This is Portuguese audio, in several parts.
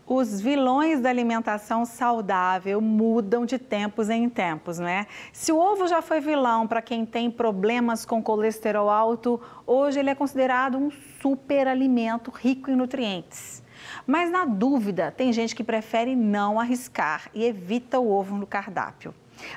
Os vilões da alimentação saudável mudam de tempos em tempos, né? Se o ovo já foi vilão para quem tem problemas com colesterol alto, hoje ele é considerado um superalimento rico em nutrientes. Mas na dúvida, tem gente que prefere não arriscar e evita o ovo no cardápio.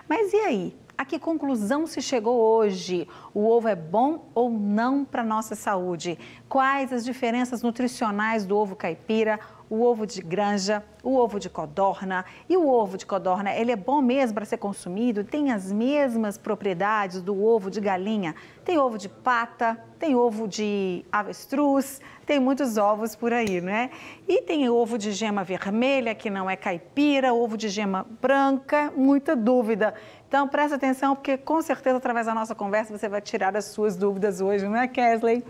Mas e aí? A que conclusão se chegou hoje? O ovo é bom ou não para a nossa saúde? Quais as diferenças nutricionais do ovo caipira, o ovo de granja, o ovo de codorna? E o ovo de codorna, ele é bom mesmo para ser consumido? Tem as mesmas propriedades do ovo de galinha? Tem ovo de pata, tem ovo de avestruz, tem muitos ovos por aí, né? E tem ovo de gema vermelha, que não é caipira, ovo de gema branca, muita dúvida. Então, presta atenção, porque com certeza, através da nossa conversa, você vai tirar as suas dúvidas hoje, não é, Kesley?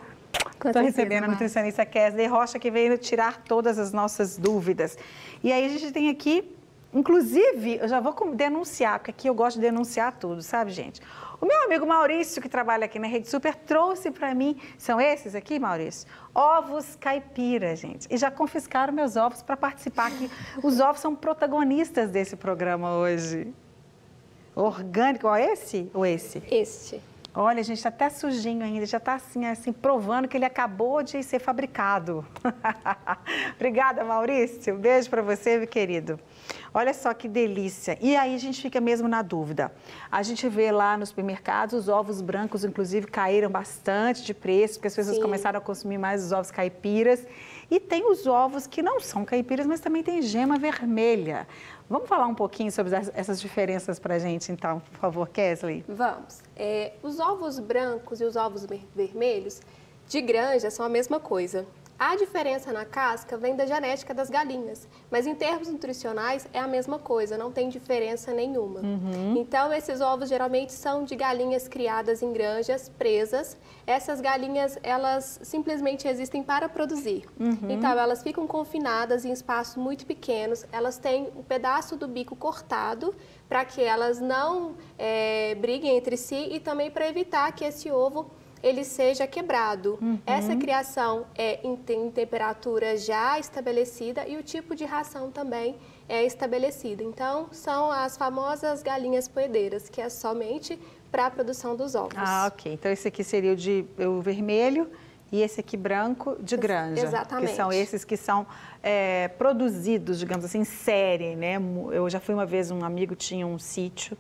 Estou recebendo a nutricionista Kesley Rocha, que veio tirar todas as nossas dúvidas. E aí a gente tem aqui, inclusive, eu já vou denunciar, porque aqui eu gosto de denunciar tudo, sabe, gente? O meu amigo Maurício, que trabalha aqui na Rede Super, trouxe para mim, são esses aqui, Maurício? Ovos caipira, gente. E já confiscaram meus ovos para participar aqui. Os ovos são protagonistas desse programa hoje. Orgânico, ó, esse ou esse? Este. Olha, gente, está até sujinho ainda, já está assim, provando que ele acabou de ser fabricado. Obrigada, Maurício. Beijo para você, meu querido. Olha só que delícia. E aí a gente fica mesmo na dúvida. A gente vê lá nos supermercados, os ovos brancos, inclusive, caíram bastante de preço, porque as pessoas começaram a consumir mais os ovos caipiras. E tem os ovos que não são caipiras, mas também tem gema vermelha. Vamos falar um pouquinho sobre essas diferenças para a gente, então, por favor, Kesley? Vamos. Os ovos brancos e os ovos vermelhos de granja são a mesma coisa. A diferença na casca vem da genética das galinhas, mas em termos nutricionais é a mesma coisa, não tem diferença nenhuma. Então, esses ovos geralmente são de galinhas criadas em granjas, presas. Essas galinhas, elas simplesmente existem para produzir. Então, elas ficam confinadas em espaços muito pequenos, elas têm um pedaço do bico cortado para que elas não briguem entre si e também para evitar que esse ovo ele seja quebrado. Essa criação é em temperatura já estabelecida e o tipo de ração também é estabelecido. Então, são as famosas galinhas poedeiras, que é somente para a produção dos ovos. Ah, ok. Então, esse aqui seria o vermelho e esse aqui branco de granja. Exatamente. Que são esses que são produzidos, digamos assim, em série, né? Eu já fui uma vez, um amigo tinha um sítio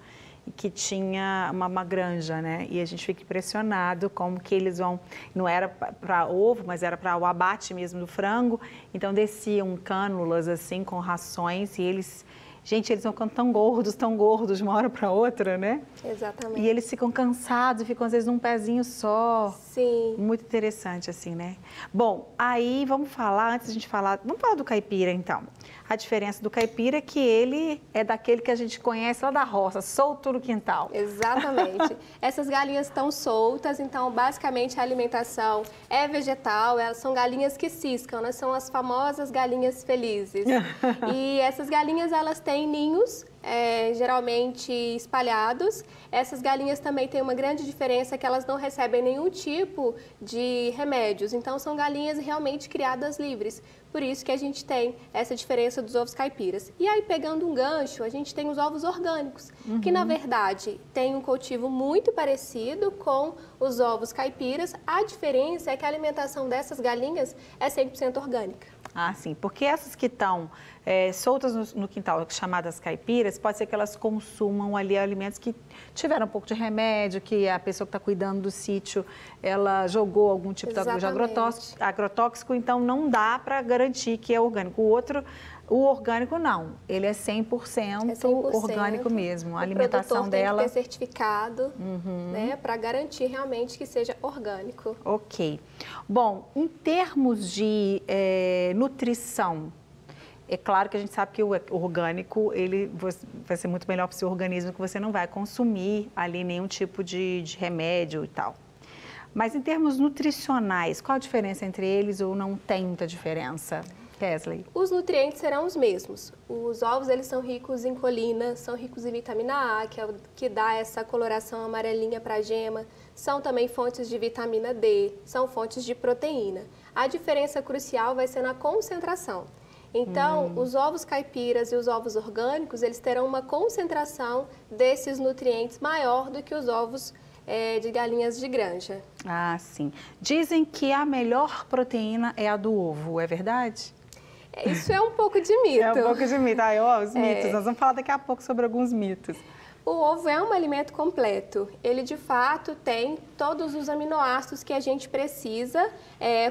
que tinha uma granja, né? E a gente fica impressionado como que eles vão... Não era para ovo, mas era para o abate mesmo do frango. Então, desciam cânulas, assim, com rações e eles... Gente, eles vão ficando tão gordos, de uma hora para outra, né? Exatamente. E eles ficam cansados, ficam às vezes num pezinho só. Sim. Muito interessante, assim, né? Bom, aí vamos falar, antes de a gente falar... Vamos falar do caipira, então. A diferença do caipira é que ele é daquele que a gente conhece lá da roça, solto no quintal. Exatamente. Essas galinhas estão soltas, então basicamente a alimentação é vegetal, elas são galinhas que ciscam, né? São as famosas galinhas felizes. E essas galinhas, elas têm ninhos, geralmente espalhados. Essas galinhas também têm uma grande diferença que elas não recebem nenhum tipo de remédios, então são galinhas realmente criadas livres. Por isso que a gente tem essa diferença dos ovos caipiras. E aí, pegando um gancho, a gente tem os ovos orgânicos, que na verdade tem um cultivo muito parecido com os ovos caipiras. A diferença é que a alimentação dessas galinhas é 100% orgânica. Ah, sim, porque essas que estão soltas no quintal, chamadas caipiras, pode ser que elas consumam ali alimentos que tiveram um pouco de remédio, que a pessoa que está cuidando do sítio, ela jogou algum tipo de agrotóxico, então não dá para garantir que é orgânico. O orgânico não, ele é 100%, orgânico mesmo. A alimentação dela... tem que ter certificado, né, para garantir realmente que seja orgânico. Ok. Bom, em termos de nutrição, é claro que a gente sabe que o orgânico, ele vai ser muito melhor para o seu organismo, que você não vai consumir ali nenhum tipo de remédio e tal. Mas em termos nutricionais, qual a diferença entre eles ou não tem muita diferença? Kesley? Os nutrientes serão os mesmos. Os ovos, eles são ricos em colina, são ricos em vitamina A, que é o que dá essa coloração amarelinha para a gema. São também fontes de vitamina D, são fontes de proteína. A diferença crucial vai ser na concentração. Então, os ovos caipiras e os ovos orgânicos, eles terão uma concentração desses nutrientes maior do que os ovos de galinhas de granja. Ah, sim. Dizem que a melhor proteína é a do ovo, é verdade? Isso é um pouco de mito. É um pouco de mito. Os mitos. Nós vamos falar daqui a pouco sobre alguns mitos. O ovo é um alimento completo. Ele, de fato, tem todos os aminoácidos que a gente precisa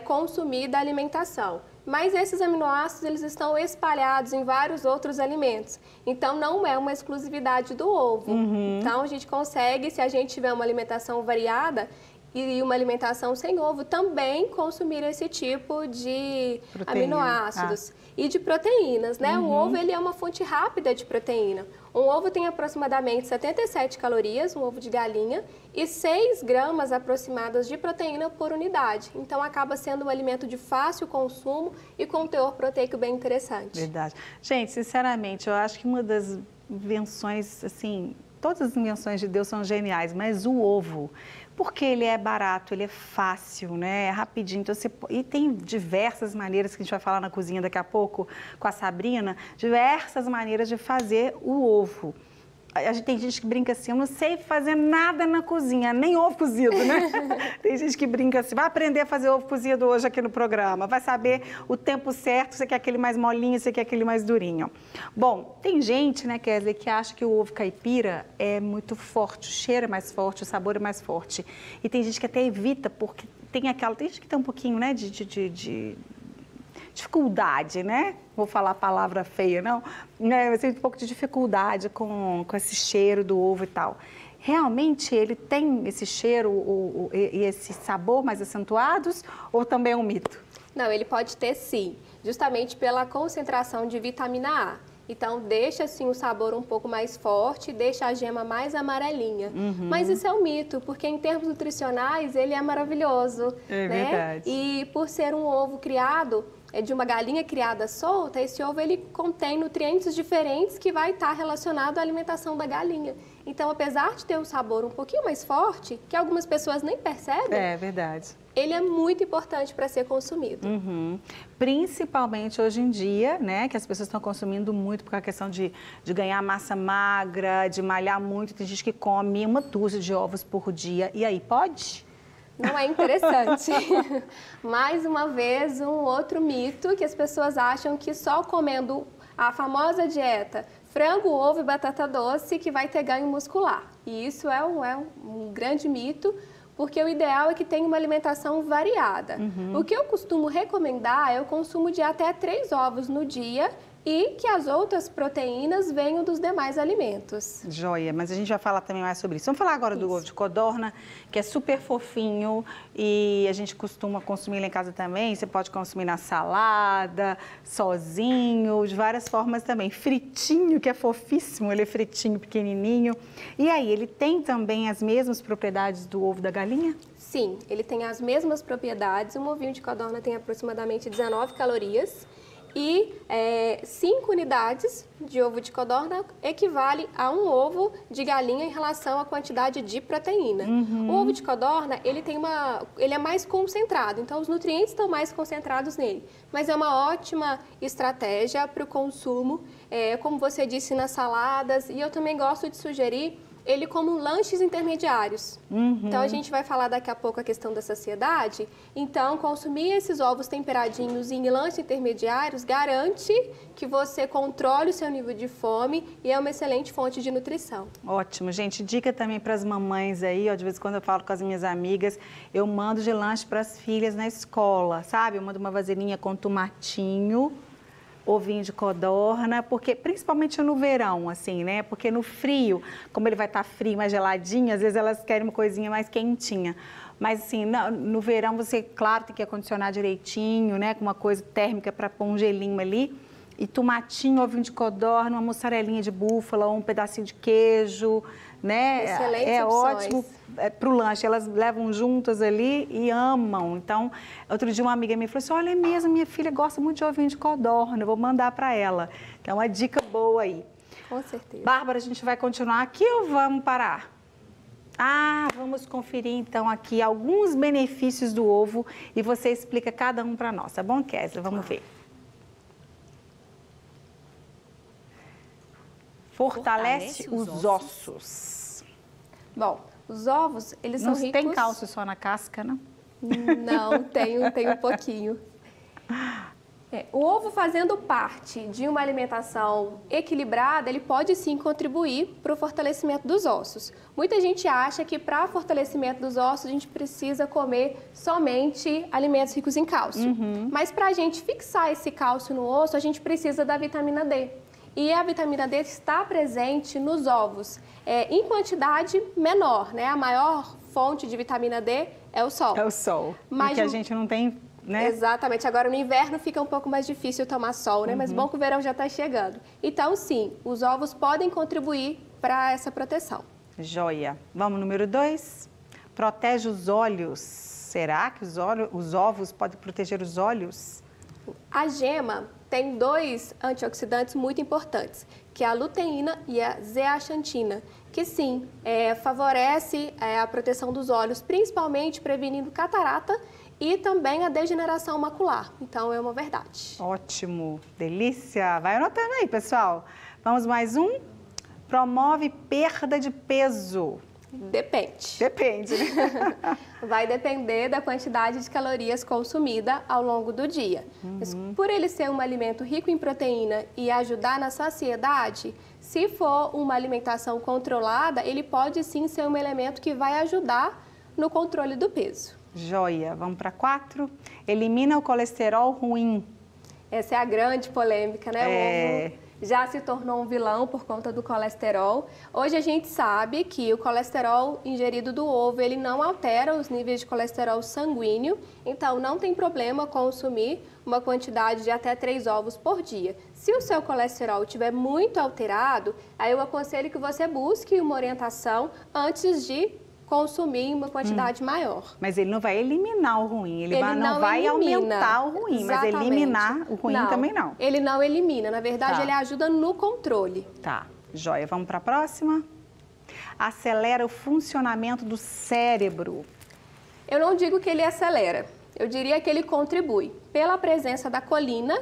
consumir da alimentação. Mas esses aminoácidos, eles estão espalhados em vários outros alimentos. Então, não é uma exclusividade do ovo. Então, a gente consegue, se a gente tiver uma alimentação variada e uma alimentação sem ovo, também consumir esse tipo de aminoácidos e de proteínas, né? O ovo, ele é uma fonte rápida de proteína. Um ovo tem aproximadamente 77 calorias, um ovo de galinha, e 6 gramas aproximadas de proteína por unidade. Então, acaba sendo um alimento de fácil consumo e com um teor proteico bem interessante. Verdade. Gente, sinceramente, eu acho que uma das invenções, assim, todas as invenções de Deus são geniais, mas o ovo, porque ele é barato, ele é fácil, né? É rapidinho. Então, e tem diversas maneiras, que a gente vai falar na cozinha daqui a pouco com a Sabrina, diversas maneiras de fazer o ovo. Tem gente que brinca assim, eu não sei fazer nada na cozinha, nem ovo cozido, né? Tem gente que brinca assim, vai aprender a fazer ovo cozido hoje aqui no programa, vai saber o tempo certo, você quer aquele mais molinho, você quer aquele mais durinho. Bom, tem gente, né, Kézia, que acha que o ovo caipira é muito forte, o cheiro é mais forte, o sabor é mais forte. E tem gente que até evita, porque tem gente que tem um pouquinho, né, de dificuldade, né? Vou falar a palavra feia, não? Eu tenho um pouco de dificuldade com esse cheiro do ovo e tal. Realmente ele tem esse cheiro e esse sabor mais acentuados ou também é um mito? Não, ele pode ter sim, justamente pela concentração de vitamina A. Então, deixa assim o sabor um pouco mais forte, deixa a gema mais amarelinha. Mas isso é um mito, porque em termos nutricionais ele é maravilhoso. É verdade. E por ser um ovo criado de uma galinha criada solta, esse ovo ele contém nutrientes diferentes que vai estar relacionado à alimentação da galinha. Então, apesar de ter um sabor um pouquinho mais forte, que algumas pessoas nem percebem, é verdade, ele é muito importante para ser consumido. Principalmente hoje em dia, né, que as pessoas estão consumindo muito por a questão de ganhar massa magra, de malhar muito. Tem gente que come 1 dúzia de ovos por dia. E aí, pode? Não é interessante. Mais uma vez, um outro mito que as pessoas acham que só comendo a famosa dieta frango, ovo e batata doce que vai ter ganho muscular. E isso é um grande mito, porque o ideal é que tenha uma alimentação variada. O que eu costumo recomendar é o consumo de até 3 ovos no dia e que as outras proteínas venham dos demais alimentos. Joia, mas a gente vai falar também mais sobre isso. Vamos falar agora do ovo de codorna, que é super fofinho e a gente costuma consumir lá em casa também. Você pode consumir na salada, sozinho, de várias formas também. Fritinho, que é fofíssimo, ele é fritinho, pequenininho. E aí, ele tem também as mesmas propriedades do ovo da galinha? Sim, ele tem as mesmas propriedades. Um ovinho de codorna tem aproximadamente 19 calorias. E 5 unidades de ovo de codorna equivale a um ovo de galinha em relação à quantidade de proteína. O ovo de codorna, ele é mais concentrado, então os nutrientes estão mais concentrados nele. Mas é uma ótima estratégia para o consumo, como você disse, nas saladas. E eu também gosto de sugerir ele como lanches intermediários. Então, a gente vai falar daqui a pouco a questão da saciedade. Então, consumir esses ovos temperadinhos em lanches intermediários garante que você controle o seu nível de fome e é uma excelente fonte de nutrição. Ótimo, gente. Dica também para as mamães aí, ó, de vez em quando eu falo com as minhas amigas, eu mando de lanche para as filhas na escola, sabe? Eu mando uma vasilhinha com tomatinho, ovinho de codorna, porque principalmente no verão, assim, né? Porque no frio, como ele vai estar frio, mais geladinho, às vezes elas querem uma coisinha mais quentinha. Mas assim, no verão você, claro, tem que acondicionar direitinho, né? Com uma coisa térmica para pôr um gelinho ali. E tomatinho, ovinho de codorna, uma mussarelinha de búfala, um pedacinho de queijo, né? Excelentes opções. Ótimo para o lanche. Elas levam juntas ali e amam. Então, outro dia uma amiga minha falou assim, olha, é mesmo, minha filha gosta muito de ovinho de codorna, eu vou mandar para ela. Então, uma dica boa aí. Com certeza. Bárbara, a gente vai continuar aqui ou vamos parar? Vamos conferir então aqui alguns benefícios do ovo e você explica cada um para nós, tá bom, Kézia? Vamos ver. fortalece os ossos. Bom, os ovos, eles são ricos... Não tem cálcio só na casca, não? Não, tem um pouquinho. O ovo fazendo parte de uma alimentação equilibrada, ele pode sim contribuir para o fortalecimento dos ossos. Muita gente acha que para fortalecimento dos ossos a gente precisa comer somente alimentos ricos em cálcio. Mas para a gente fixar esse cálcio no osso, a gente precisa da vitamina D. E a vitamina D está presente nos ovos, em quantidade menor, né? A maior fonte de vitamina D é o sol. É o sol, mas porque a gente não tem... Né? Exatamente. Agora, no inverno fica um pouco mais difícil tomar sol, né? Mas bom que o verão já está chegando. Então, sim, os ovos podem contribuir para essa proteção. Joia. Vamos, número 2. Protege os olhos. Será que os ovos podem proteger os olhos? A gema tem 2 antioxidantes muito importantes, que é a luteína e a zeaxantina, que sim, favorece a proteção dos olhos, principalmente prevenindo catarata e também a degeneração macular. Então, é uma verdade. Ótimo, delícia. Vai anotando aí, pessoal. Vamos mais um. Promove perda de peso. Depende. Depende, né? Vai depender da quantidade de calorias consumida ao longo do dia. Mas por ele ser um alimento rico em proteína e ajudar na saciedade, se for uma alimentação controlada, ele pode sim ser um elemento que vai ajudar no controle do peso. Joia. Vamos para 4. Elimina o colesterol ruim. Essa é a grande polêmica, né? O ovo já se tornou um vilão por conta do colesterol. Hoje a gente sabe que o colesterol ingerido do ovo, ele não altera os níveis de colesterol sanguíneo, então não tem problema consumir uma quantidade de até 3 ovos por dia. Se o seu colesterol estiver muito alterado, aí eu aconselho que você busque uma orientação antes de consumir uma quantidade maior. Mas ele não vai eliminar o ruim, ele não vai aumentar o ruim, Exatamente. Mas eliminar o ruim também não. Ele não elimina, na verdade ele ajuda no controle. Tá, joia. Vamos para a próxima? Acelera o funcionamento do cérebro. Eu não digo que ele acelera, eu diria que ele contribui. Pela presença da colina,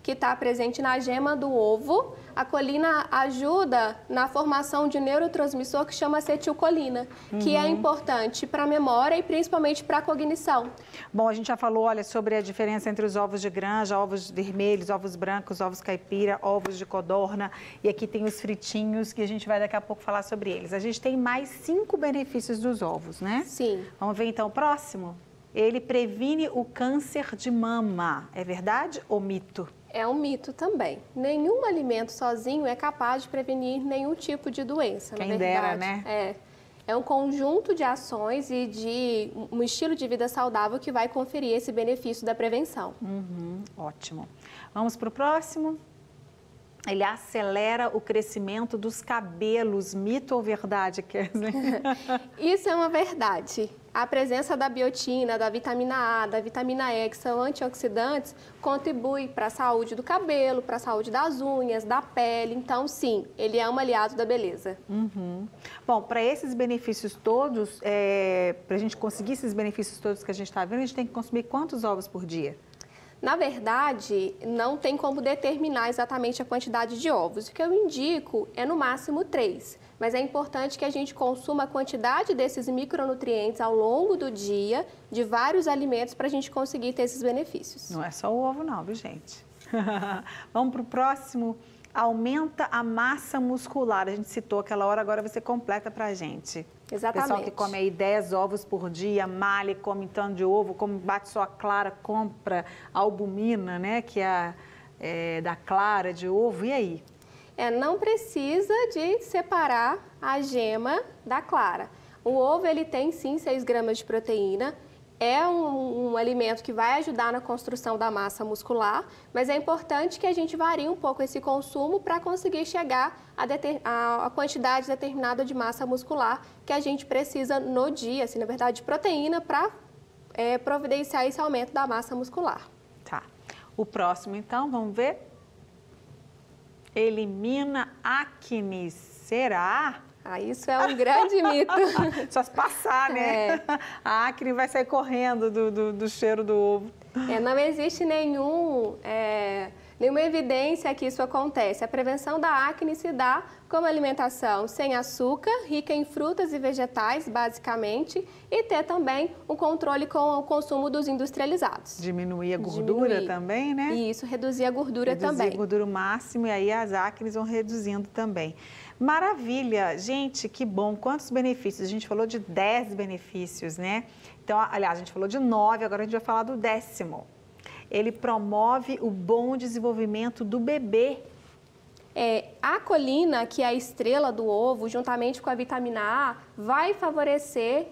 que está presente na gema do ovo, a colina ajuda na formação de neurotransmissor que chama acetilcolina, que é importante para a memória e principalmente para a cognição. Bom, a gente já falou, olha, sobre a diferença entre os ovos de granja, ovos vermelhos, ovos brancos, ovos caipira, ovos de codorna. E aqui tem os fritinhos, que a gente vai daqui a pouco falar sobre eles. A gente tem mais 5 benefícios dos ovos, né? Sim. Vamos ver então o próximo? Ele previne o câncer de mama. É verdade ou mito? É um mito também. Nenhum alimento sozinho é capaz de prevenir nenhum tipo de doença, Quem na verdade. dera, né? É um conjunto de ações e de um estilo de vida saudável que vai conferir esse benefício da prevenção. Ótimo. Vamos para o próximo? Ele acelera o crescimento dos cabelos. Mito ou verdade, Kesley? Isso é uma verdade. A presença da biotina, da vitamina A, da vitamina E, que são antioxidantes, contribui para a saúde do cabelo, para a saúde das unhas, da pele. Então, sim, ele é um aliado da beleza. Bom, para esses benefícios todos, para a gente conseguir esses benefícios todos que a gente está vendo, a gente tem que consumir quantos ovos por dia? Na verdade, não tem como determinar exatamente a quantidade de ovos. O que eu indico é no máximo 3. Mas é importante que a gente consuma a quantidade desses micronutrientes ao longo do dia, de vários alimentos, para a gente conseguir ter esses benefícios. Não é só o ovo não, viu, gente? Vamos para o próximo. Aumenta a massa muscular. A gente citou aquela hora, agora você completa para a gente. Exatamente. O pessoal que come aí 10 ovos por dia, malha, come tanto de ovo, come, bate só a clara, compra albumina, né, que é da clara de ovo, e aí? Não precisa de separar a gema da clara. O ovo, ele tem sim 6 gramas de proteína, é um alimento que vai ajudar na construção da massa muscular, mas é importante que a gente varie um pouco esse consumo para conseguir chegar a quantidade determinada de massa muscular que a gente precisa no dia, assim, na verdade, de proteína para providenciar esse aumento da massa muscular. Tá. O próximo, então, vamos ver? Elimina acne. Será? Isso é um grande mito. Só se passar, né? A acne vai sair correndo do cheiro do ovo. Não existe nenhum Nenhuma evidência que isso acontece. A prevenção da acne se dá com uma alimentação sem açúcar, rica em frutas e vegetais, basicamente, e ter também um controle com o consumo dos industrializados. Diminuir a gordura também, né? Isso, reduzir a gordura também. Reduzir a gordura o máximo e aí as acnes vão reduzindo também. Maravilha! Gente, que bom! Quantos benefícios? A gente falou de 10 benefícios, né? Então, aliás, a gente falou de 9, agora a gente vai falar do 10º. Ele promove o bom desenvolvimento do bebê. A colina, que é a estrela do ovo, juntamente com a vitamina A, vai favorecer,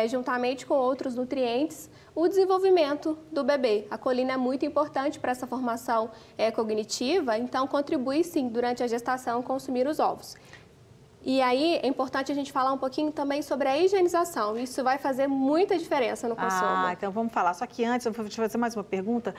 juntamente com outros nutrientes, o desenvolvimento do bebê. A colina é muito importante para essa formação cognitiva, então contribui sim, durante a gestação, consumir os ovos. E aí é importante a gente falar um pouquinho também sobre a higienização. Isso vai fazer muita diferença no consumo. Então vamos falar. Só que antes, eu vou te fazer mais uma pergunta.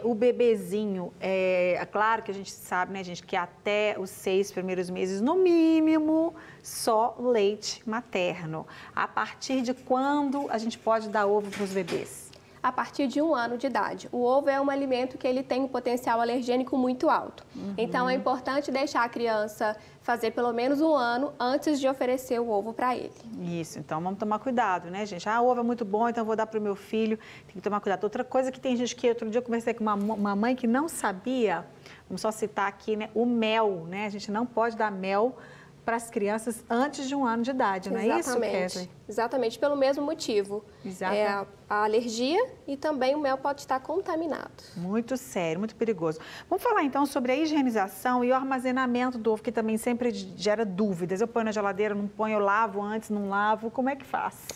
O bebezinho, é claro que a gente sabe, né, gente, que até os 6 primeiros meses, no mínimo, só leite materno. A partir de quando a gente pode dar ovo para os bebês? A partir de 1 ano de idade. O ovo é um alimento que ele tem um potencial alergênico muito alto. Então, é importante deixar a criança fazer pelo menos 1 ano antes de oferecer o ovo para ele. Isso, então vamos tomar cuidado, né, gente? O ovo é muito bom, então eu vou dar para o meu filho, tem que tomar cuidado. Outra coisa que tem gente que, outro dia eu conversei com uma mãe que não sabia, vamos só citar aqui, né, o mel, né? A gente não pode dar mel para as crianças antes de 1 ano de idade, não é isso, Kesley? Exatamente, pelo mesmo motivo. Exatamente. A alergia e também o mel pode estar contaminado. Muito sério, muito perigoso. Vamos falar então sobre a higienização e o armazenamento do ovo, que também sempre gera dúvidas. Eu ponho na geladeira, não ponho, eu lavo antes, não lavo, como é que faz?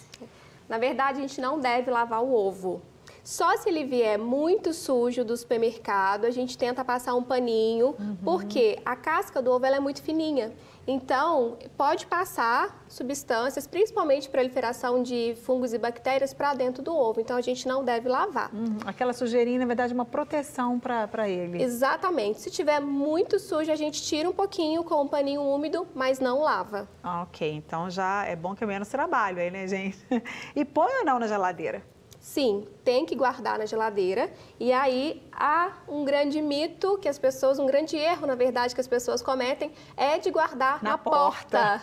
Na verdade, a gente não deve lavar o ovo. Só se ele vier muito sujo do supermercado, a gente tenta passar um paninho, porque a casca do ovo ela é muito fininha. Então, pode passar substâncias, principalmente proliferação de fungos e bactérias, para dentro do ovo. Então, a gente não deve lavar. Aquela sujeirinha, na verdade, é uma proteção para ele. Exatamente. Se tiver muito sujo, a gente tira um pouquinho com um paninho úmido, mas não lava. Ok, então já é bom que é menos trabalho aí, né, gente? E põe ou não na geladeira? Sim, tem que guardar na geladeira. E aí há um grande mito que as pessoas, um grande erro, na verdade, que as pessoas cometem é de guardar na porta.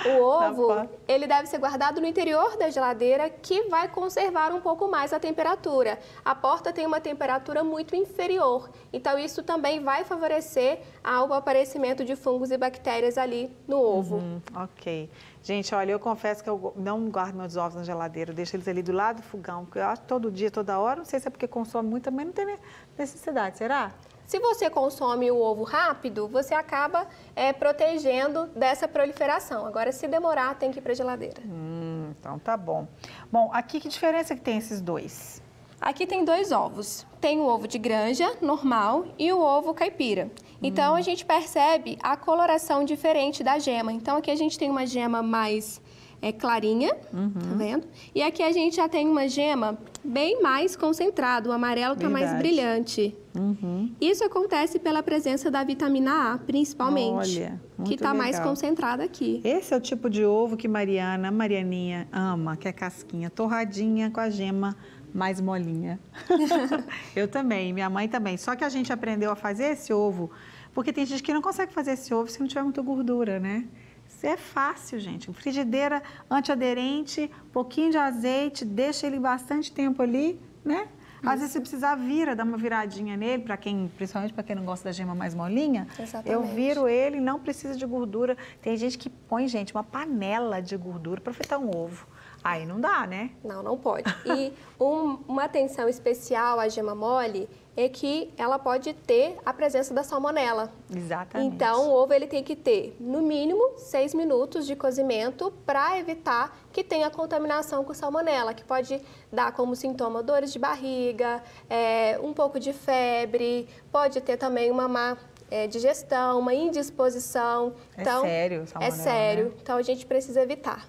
O ovo, ele deve ser guardado no interior da geladeira, que vai conservar um pouco mais a temperatura. A porta tem uma temperatura muito inferior, então isso também vai favorecer o aparecimento de fungos e bactérias ali no ovo. Ok. Gente, olha, eu confesso que eu não guardo meus ovos na geladeira, eu deixo eles ali do lado do fogão, porque eu acho todo dia, toda hora, não sei se é porque consome muito, também não tem necessidade, será? Se você consome o ovo rápido, você acaba protegendo dessa proliferação. Agora, se demorar, tem que ir para a geladeira. Então tá bom. Bom, aqui que diferença que tem esses dois? Aqui tem 2 ovos. Tem o ovo de granja, normal, e o ovo caipira. Então, a gente percebe a coloração diferente da gema. Então, aqui a gente tem uma gema mais clarinha, tá vendo? E aqui a gente já tem uma gema bem mais concentrada, o amarelo tá mais brilhante. Isso acontece pela presença da vitamina A, principalmente. Olha, muito que tá legal. mais concentrada aqui. Esse é o tipo de ovo que Marianinha ama, que é casquinha torradinha com a gema mais molinha. Eu também, minha mãe também. Só que a gente aprendeu a fazer esse ovo, porque tem gente que não consegue fazer esse ovo se não tiver muita gordura, né? Isso é fácil, gente. Frigideira antiaderente, pouquinho de azeite, deixa ele bastante tempo ali, né? Às vezes, se precisar, dá uma viradinha nele, principalmente para quem não gosta da gema mais molinha. Exatamente. Eu viro ele, não precisa de gordura. Tem gente que põe, gente, uma panela de gordura para fritar um ovo. Aí não dá, né? Não, não pode. E uma atenção especial à gema mole é que ela pode ter a presença da salmonela. Exatamente. Então, o ovo ele tem que ter, no mínimo, 6 minutos de cozimento para evitar que tenha contaminação com salmonela, que pode dar como sintoma dores de barriga, um pouco de febre, pode ter também uma má digestão, uma indisposição. Então, sério, salmonela, é sério. Né? Então, a gente precisa evitar.